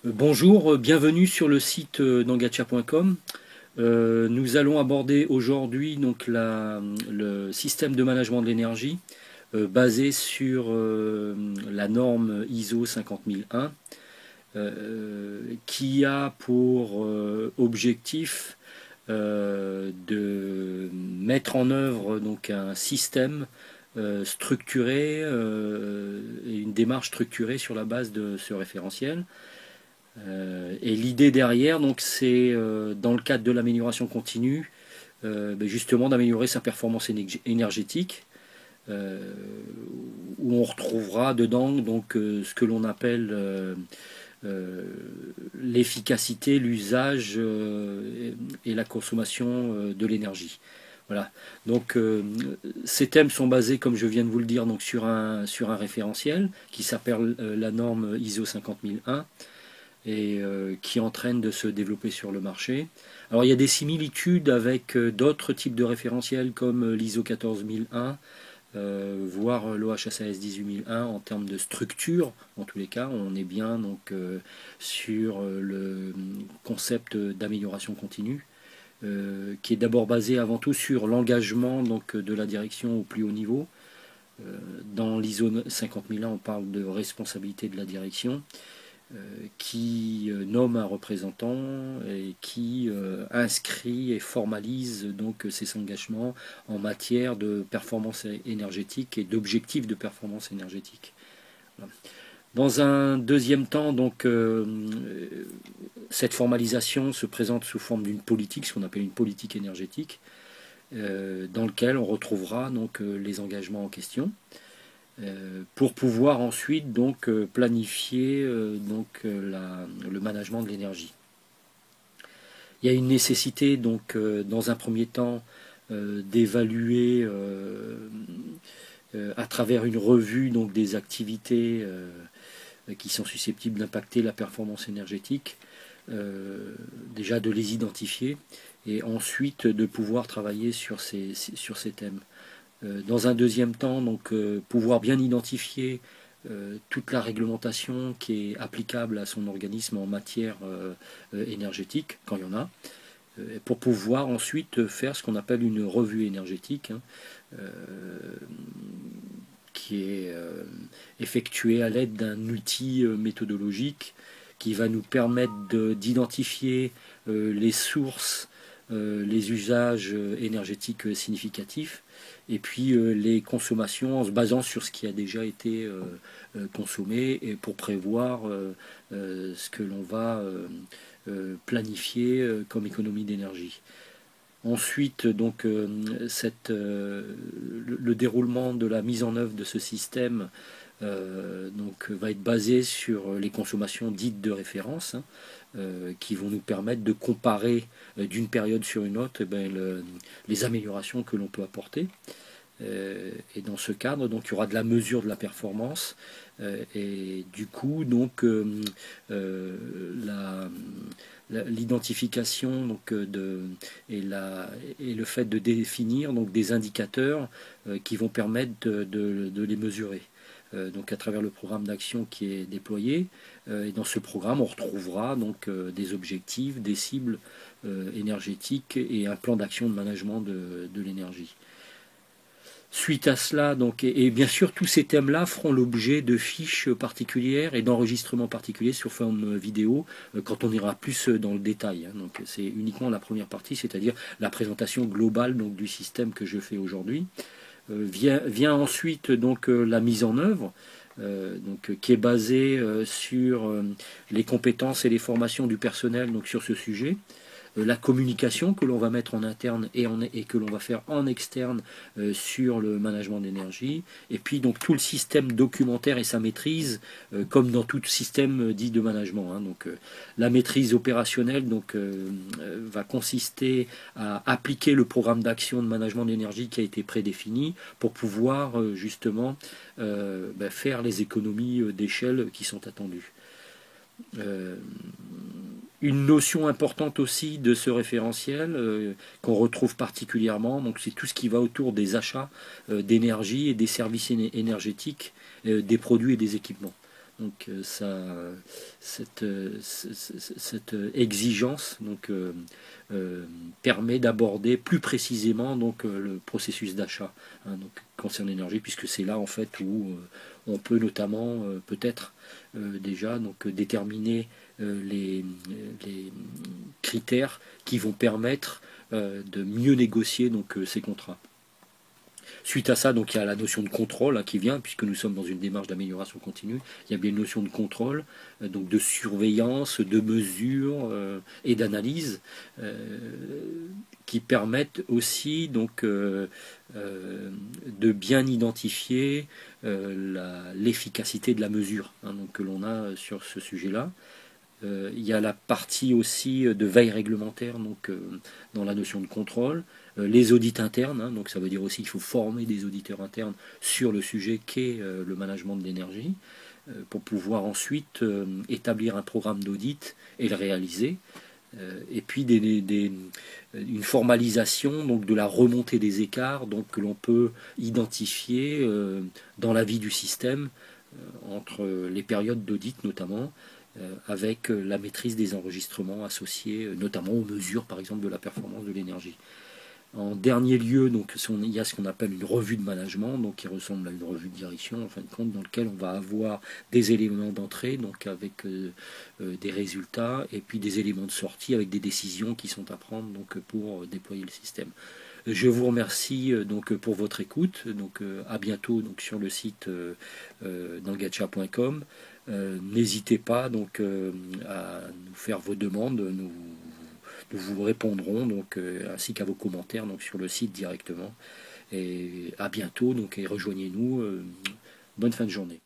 Bonjour, bienvenue sur le site d'engacha.com. Nous allons aborder aujourd'hui donc le système de management de l'énergie basé sur la norme ISO 50001 qui a pour objectif de mettre en œuvre donc un système structuré et une démarche structurée sur la base de ce référentiel. Et l'idée derrière, donc, c'est dans le cadre de l'amélioration continue, justement d'améliorer sa performance énergétique, euh, où on retrouvera dedans donc ce que l'on appelle euh, l'efficacité, l'usage et la consommation de l'énergie. Voilà. Donc ces thèmes sont basés, comme je viens de vous le dire, donc sur un référentiel qui s'appelle la norme ISO 50001 et qui entraîne de se développer sur le marché. Alors il y a des similitudes avec d'autres types de référentiels comme l'ISO 14001, voire l'OHSAS 18001 en termes de structure. En tous les cas, on est bien donc sur le concept d'amélioration continue, qui est d'abord basé avant tout sur l'engagement donc de la direction au plus haut niveau. Dans l'ISO 50001, on parle de responsabilité de la direction qui nomme un représentant et qui inscrit et formalise donc ses engagements en matière de performance énergétique et d'objectifs de performance énergétique. Voilà. Dans un deuxième temps, donc, cette formalisation se présente sous forme d'une politique, ce qu'on appelle une politique énergétique, dans laquelle on retrouvera donc les engagements en question pour pouvoir ensuite donc planifier le management de l'énergie. Il y a une nécessité donc dans un premier temps d'évaluer à travers une revue donc des activités qui sont susceptibles d'impacter la performance énergétique, déjà de les identifier et ensuite de pouvoir travailler sur ces thèmes. Dans un deuxième temps, donc, pouvoir bien identifier toute la réglementation qui est applicable à son organisme en matière énergétique, quand il y en a, pour pouvoir ensuite faire ce qu'on appelle une revue énergétique, hein, euh, qui est effectuée à l'aide d'un outil méthodologique qui va nous permettre d'identifier les sources, les usages énergétiques significatifs, et puis les consommations en se basant sur ce qui a déjà été consommé et pour prévoir ce que l'on va planifier comme économie d'énergie. Ensuite, donc, le déroulement de la mise en œuvre de ce système donc, va être basé sur les consommations dites de référence, hein, qui vont nous permettre de comparer d'une période sur une autre les améliorations que l'on peut apporter. Et dans ce cadre, donc, il y aura de la mesure de la performance et du coup, donc, l'identification donc, et le fait de définir donc, des indicateurs qui vont permettre de les mesurer. Donc à travers le programme d'action qui est déployé. Et dans ce programme, on retrouvera donc des objectifs, des cibles énergétiques et un plan d'action de management de l'énergie. Suite à cela, donc, et bien sûr, tous ces thèmes-là feront l'objet de fiches particulières et d'enregistrements particuliers sur forme vidéo quand on ira plus dans le détail. Hein. Donc, c'est uniquement la première partie, c'est-à-dire la présentation globale donc, du système que je fais aujourd'hui. Vient ensuite donc la mise en œuvre, donc, qui est basée sur les compétences et les formations du personnel donc, sur ce sujet. La communication que l'on va mettre en interne et que l'on va faire en externe sur le management d'énergie, et puis donc tout le système documentaire et sa maîtrise, comme dans tout système dit de management. Hein. Donc la maîtrise opérationnelle donc, va consister à appliquer le programme d'action de management d'énergie qui a été prédéfini pour pouvoir justement faire les économies d'échelle qui sont attendues. Une notion importante aussi de ce référentiel qu'on retrouve particulièrement, donc c'est tout ce qui va autour des achats d'énergie et des services énergétiques, des produits et des équipements. Donc cette exigence permet d'aborder plus précisément le processus d'achat, donc concerne l'énergie, puisque c'est là en fait où on peut notamment peut-être déjà déterminer les critères qui vont permettre de mieux négocier ces contrats. Suite à ça, il y a la notion de contrôle qui vient, puisque nous sommes dans une démarche d'amélioration continue. Il y a bien une notion de contrôle, de surveillance, de mesure et d'analyse qui permettent aussi de bien identifier l'efficacité de la mesure que l'on a sur ce sujet-là. Il y a la partie aussi de veille réglementaire dans la notion de contrôle, les audits internes, donc ça veut dire aussi qu'il faut former des auditeurs internes sur le sujet qu'est le management de l'énergie, pour pouvoir ensuite établir un programme d'audit et le réaliser. Et puis une formalisation de la remontée des écarts que l'on peut identifier dans la vie du système entre les périodes d'audit notamment, avec la maîtrise des enregistrements associés notamment aux mesures par exemple de la performance de l'énergie. En dernier lieu, il y a ce qu'on appelle une revue de management, qui ressemble à une revue de direction, en fin de compte, dans lequel on va avoir des éléments d'entrée, avec des résultats, et puis des éléments de sortie avec des décisions qui sont à prendre pour déployer le système. Je vous remercie pour votre écoute. À bientôt sur le site dangacha.com. N'hésitez pas à nous faire vos demandes. Nous vous répondrons ainsi qu'à vos commentaires sur le site directement. Et à bientôt et rejoignez-nous. Bonne fin de journée.